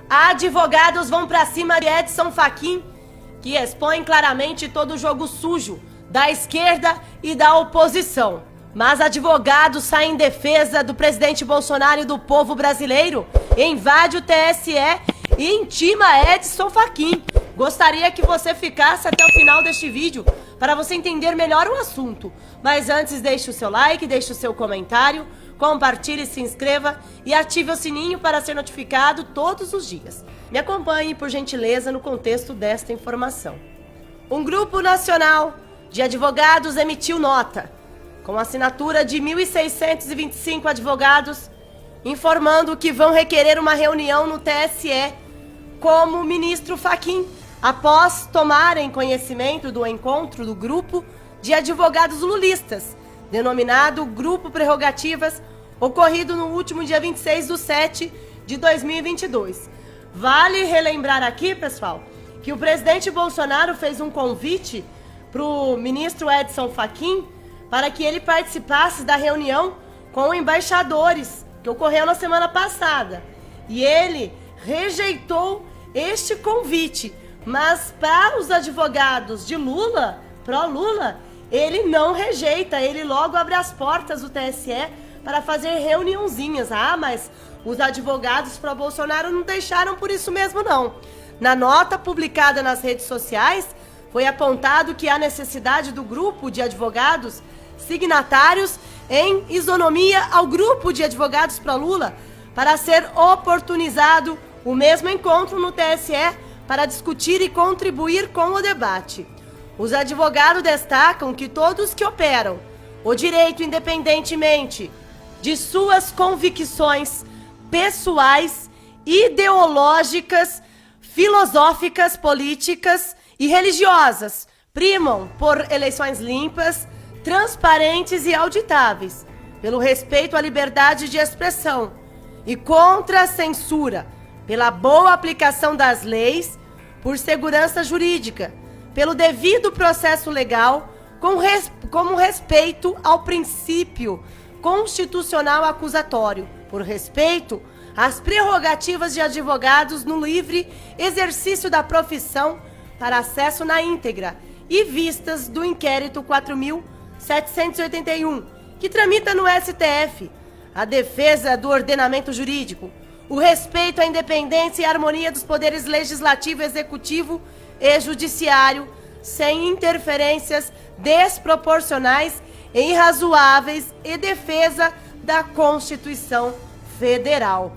Advogados vão pra cima de Edson Fachin, que expõe claramente todo o jogo sujo da esquerda e da oposição. Mas advogados saem em defesa do presidente Bolsonaro e do povo brasileiro, invade o TSE e intima Edson Fachin. Gostaria que você ficasse até o final deste vídeo para você entender melhor o assunto. Mas antes, deixe o seu like, deixe o seu comentário, compartilhe, se inscreva e ative o sininho para ser notificado todos os dias. Me acompanhe, por gentileza, no contexto desta informação. Um grupo nacional de advogados emitiu nota, com assinatura de 1.625 advogados, informando que vão requerer uma reunião no TSE com o ministro Fachin, após tomarem conhecimento do encontro do grupo de advogados lulistas, denominado Grupo Prerrogativas, ocorrido no último dia 26/7/2022. Vale relembrar aqui, pessoal, que o presidente Bolsonaro fez um convite para o ministro Edson Fachin para que ele participasse da reunião com embaixadores, que ocorreu na semana passada. E ele rejeitou este convite, mas para os advogados de Lula, pró-Lula, ele não rejeita, ele logo abre as portas do TSE para fazer reuniãozinhas. Ah, mas os advogados pró-Bolsonaro não deixaram por isso mesmo, não. Na nota publicada nas redes sociais, foi apontado que há necessidade do grupo de advogados signatários em isonomia ao grupo de advogados pró-Lula para ser oportunizado o mesmo encontro no TSE para discutir e contribuir com o debate. Os advogados destacam que todos que operam o direito independentemente de suas convicções pessoais, ideológicas, filosóficas, políticas e religiosas primam por eleições limpas, transparentes e auditáveis, pelo respeito à liberdade de expressão e contra a censura, pela boa aplicação das leis, por segurança jurídica, pelo devido processo legal, como respeito ao princípio constitucional acusatório, por respeito às prerrogativas de advogados no livre exercício da profissão para acesso na íntegra e vistas do inquérito 4.781, que tramita no STF, a defesa do ordenamento jurídico, o respeito à independência e harmonia dos poderes legislativo, executivo e judiciário, sem interferências desproporcionais e irrazoáveis, e defesa da Constituição Federal.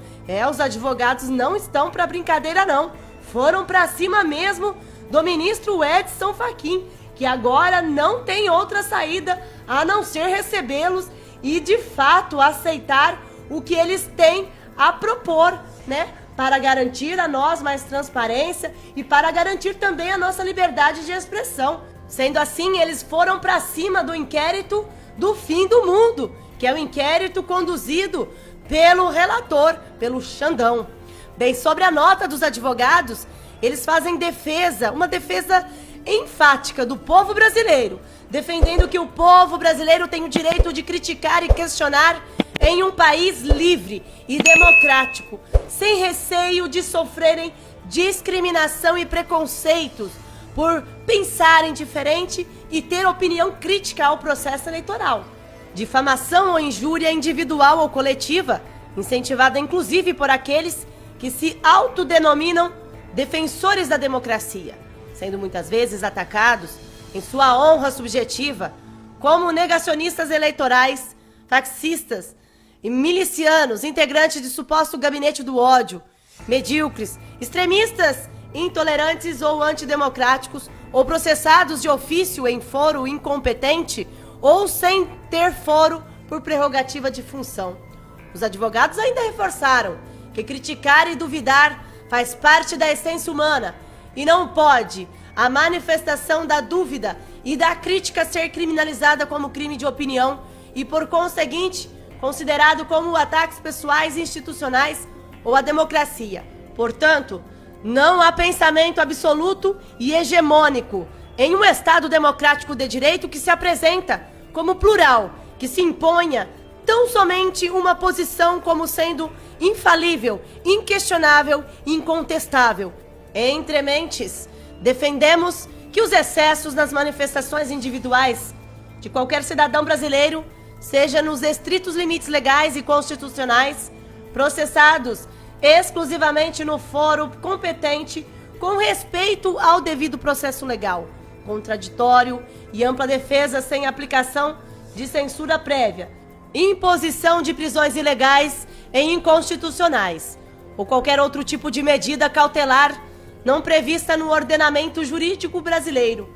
Os advogados não estão para brincadeira, não. Foram para cima mesmo do ministro Edson Fachin, que agora não tem outra saída a não ser recebê-los e, de fato, aceitar o que eles têm a propor, né? Para garantir a nós mais transparência e para garantir também a nossa liberdade de expressão. Sendo assim, eles foram para cima do inquérito do fim do mundo, que é o inquérito conduzido pelo relator, pelo Xandão. Bem, sobre a nota dos advogados, eles fazem defesa, uma defesa enfática do povo brasileiro, defendendo que o povo brasileiro tem o direito de criticar e questionar em um país livre e democrático, sem receio de sofrerem discriminação e preconceitos por pensarem diferente e ter opinião crítica ao processo eleitoral. Difamação ou injúria individual ou coletiva, incentivada inclusive por aqueles que se autodenominam defensores da democracia, sendo muitas vezes atacados em sua honra subjetiva como negacionistas eleitorais, fascistas e milicianos, integrantes de suposto gabinete do ódio, medíocres, extremistas, intolerantes ou antidemocráticos, ou processados de ofício em foro incompetente ou sem ter foro por prerrogativa de função. Os advogados ainda reforçaram que criticar e duvidar faz parte da essência humana e não pode a manifestação da dúvida e da crítica ser criminalizada como crime de opinião e, por conseguinte, considerado como ataques pessoais e institucionais ou à democracia. Portanto, não há pensamento absoluto e hegemônico em um Estado democrático de direito que se apresenta como plural, que se imponha tão somente uma posição como sendo infalível, inquestionável e incontestável. Entre mentes, defendemos que os excessos nas manifestações individuais de qualquer cidadão brasileiro, seja nos estritos limites legais e constitucionais, processados exclusivamente no fórum competente com respeito ao devido processo legal, contraditório e ampla defesa sem aplicação de censura prévia, imposição de prisões ilegais e inconstitucionais, ou qualquer outro tipo de medida cautelar não prevista no ordenamento jurídico brasileiro,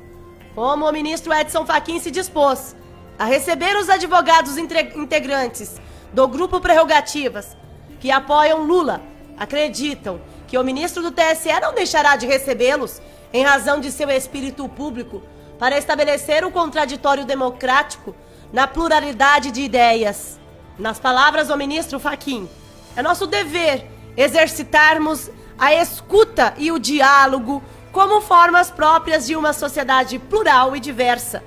como o ministro Edson Fachin se dispôs a receber os advogados integrantes do Grupo Prerrogativas que apoiam Lula, acreditam que o ministro do TSE não deixará de recebê-los em razão de seu espírito público para estabelecer o contraditório democrático na pluralidade de ideias. Nas palavras do ministro Fachin, é nosso dever exercitarmos a escuta e o diálogo como formas próprias de uma sociedade plural e diversa,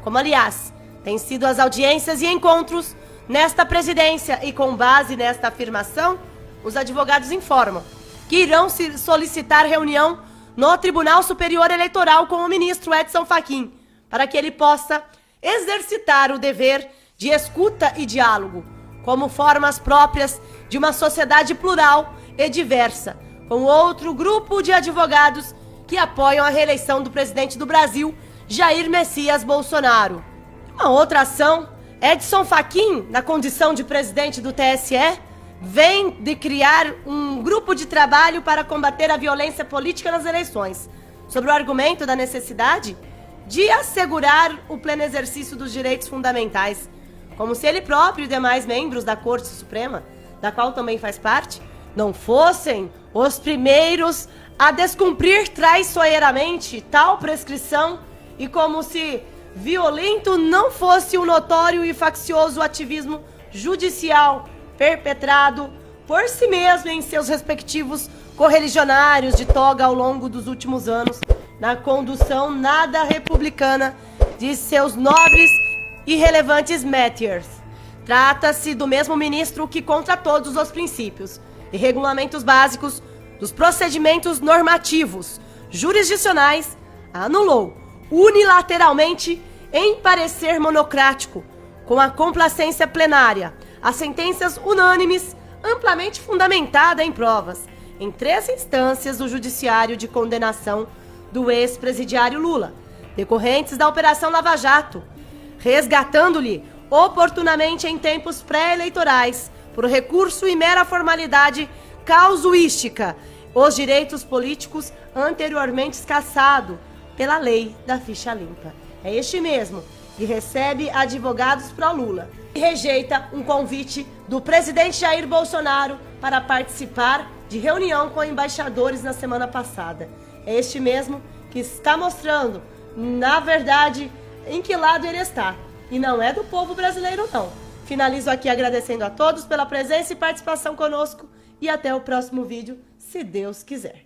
como, aliás, têm sido as audiências e encontros nesta presidência, e com base nesta afirmação, os advogados informam que irão solicitar reunião no Tribunal Superior Eleitoral com o ministro Edson Fachin, para que ele possa exercitar o dever de escuta e diálogo, como formas próprias de uma sociedade plural e diversa, com outro grupo de advogados que apoiam a reeleição do presidente do Brasil, Jair Messias Bolsonaro. Uma outra ação, Edson Fachin, na condição de presidente do TSE, vem de criar um grupo de trabalho para combater a violência política nas eleições, sob o argumento da necessidade de assegurar o pleno exercício dos direitos fundamentais, como se ele próprio e demais membros da Corte Suprema, da qual também faz parte, não fossem os primeiros a descumprir traiçoeiramente tal prescrição, e como se violento não fosse o notório e faccioso ativismo judicial perpetrado por si mesmo em seus respectivos correligionários de toga ao longo dos últimos anos, na condução nada republicana de seus nobres e relevantes métiers. Trata-se do mesmo ministro que, contra todos os princípios e regulamentos básicos dos procedimentos normativos jurisdicionais, anulou unilateralmente, em parecer monocrático, com a complacência plenária, as sentenças unânimes, amplamente fundamentada em provas, em 3 instâncias do judiciário de condenação do ex-presidiário Lula, decorrentes da Operação Lava Jato, resgatando-lhe oportunamente em tempos pré-eleitorais, por recurso e mera formalidade causuística, os direitos políticos anteriormente cassados pela lei da ficha limpa. É este mesmo que recebe advogados pró-Lula e rejeita um convite do presidente Jair Bolsonaro para participar de reunião com embaixadores na semana passada. É este mesmo que está mostrando, na verdade, em que lado ele está. E não é do povo brasileiro, não. Finalizo aqui agradecendo a todos pela presença e participação conosco e até o próximo vídeo, se Deus quiser.